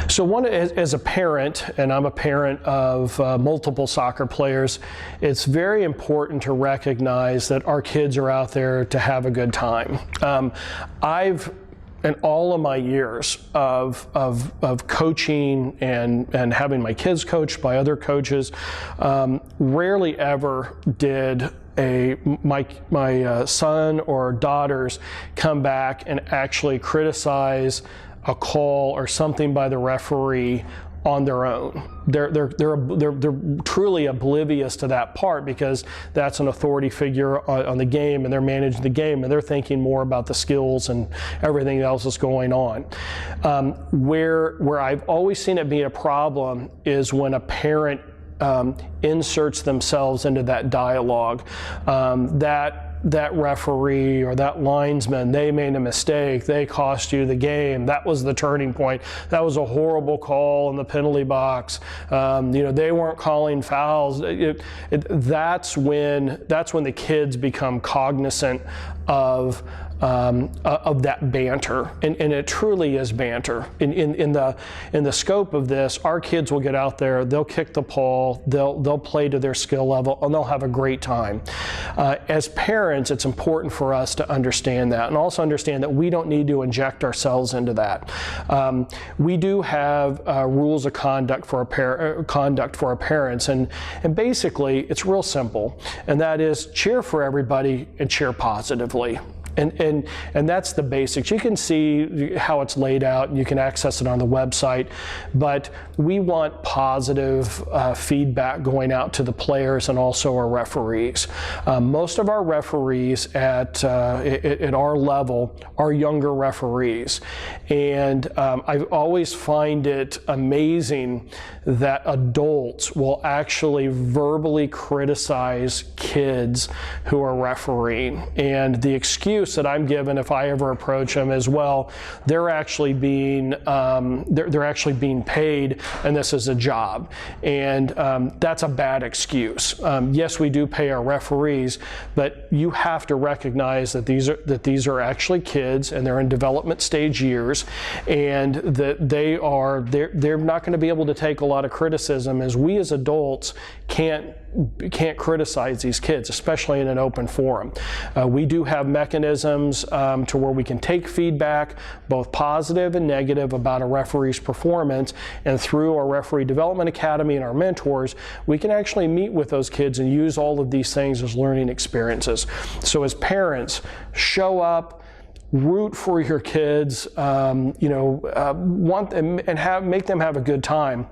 So as a parent, and I'm a parent of multiple soccer players, it's very important to recognize that our kids are out there to have a good time. In all of my years of coaching and having my kids coached by other coaches, rarely ever did my son or daughters come back and actually criticize a call or something by the referee on their own. They're truly oblivious to that part, because that's an authority figure on the game, and they're managing the game, and they're thinking more about the skills and everything else that's going on. Where I've always seen it be a problem is when a parent inserts themselves into that dialogue. That referee or that linesman, they made a mistake, they cost you the game, that was the turning point, that was a horrible call in the penalty box, they weren't calling fouls. That's when the kids become cognizant of that banter, and it truly is banter. In the scope of this, our kids will get out there, they'll kick the ball, they'll play to their skill level, and they'll have a great time. As parents, it's important for us to understand that, and also understand that we don't need to inject ourselves into that. We do have rules of conduct for our parents, and basically it's real simple, and that is cheer for everybody and cheer positively. And that's the basics. You can see how it's laid out, and you can access it on the website, but we want positive feedback going out to the players and also our referees. Most of our referees at our level are younger referees, and I always find it amazing that adults will actually verbally criticize kids who are refereeing, and the excuse that I'm given if I ever approach them is, well, they're actually being paid, and this is a job, and that's a bad excuse. Yes, we do pay our referees, but you have to recognize that these are actually kids, and they're in development stage years, and that they're not going to be able to take a lot of criticism, as we as adults can't criticize these kids, especially in an open forum. We do have mechanisms to where we can take feedback, both positive and negative, about a referee's performance, and through our Referee Development Academy and our mentors, we can actually meet with those kids and use all of these things as learning experiences. So as parents, show up, root for your kids, want them and make them have a good time.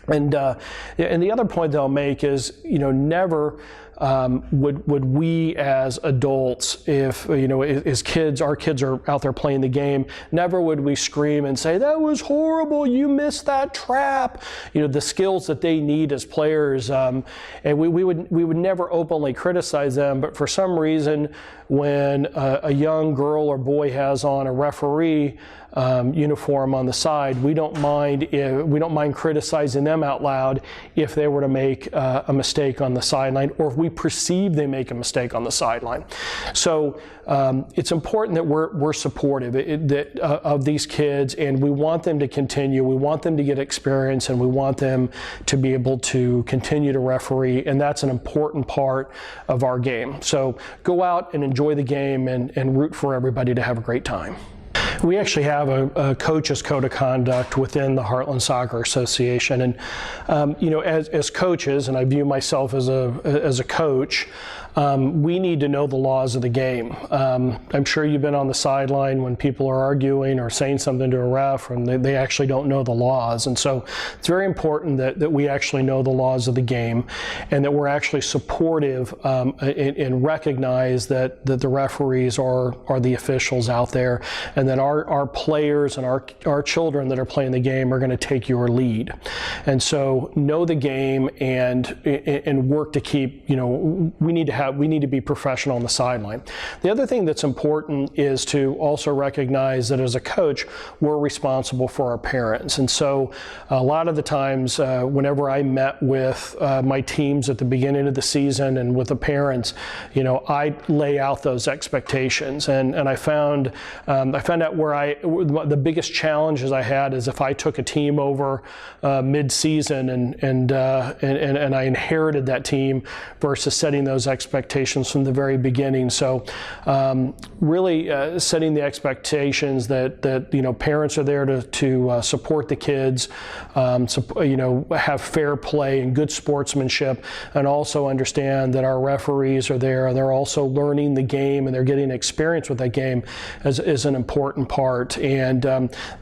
And the other point that I'll make is, never would we as adults, if as kids, our kids are out there playing the game, never would we scream and say, "That was horrible, you missed that trap." The skills that they need as players, and we would never openly criticize them. But for some reason, when a young girl or boy has on a referee uniform on the side, we don't mind criticizing them out loud if they were to make a mistake on the sideline, or if we perceive they make a mistake on the sideline. So it's important that we're supportive of these kids, and we want them to continue. We want them to get experience, and we want them to be able to continue to referee, and that's an important part of our game. So go out and enjoy the game, and root for everybody to have a great time. We actually have a coach's code of conduct within the Heartland Soccer Association, and as coaches, and I view myself as a coach, we need to know the laws of the game. I'm sure you've been on the sideline when people are arguing or saying something to a ref, and they actually don't know the laws. And so it's very important that we actually know the laws of the game, and that we're actually supportive and recognize that the referees are the officials out there, and that our players and our children that are playing the game are going to take your lead. And so know the game and work to keep, we need to we need to be professional on the sideline. The other thing that's important is to also recognize that as a coach, we're responsible for our parents. And so a lot of the times whenever I met with my teams at the beginning of the season and with the parents, you know, I lay out those expectations. And I found out where the biggest challenges I had is if I took a team over mid-season and I inherited that team versus setting those expectations from the very beginning. So really setting the expectations that you know, parents are there to support the kids, you know, have fair play and good sportsmanship, and also understand that our referees are there and they're also learning the game and they're getting experience with that game is an important part. And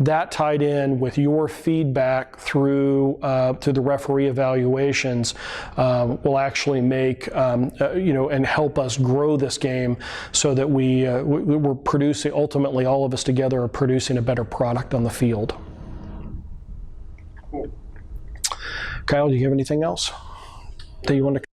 that tied in with your feedback through the referee evaluations will actually make you know, and help us grow this game so that we're producing, ultimately all of us together are producing a better product on the field. Kyle, do you have anything else that you want to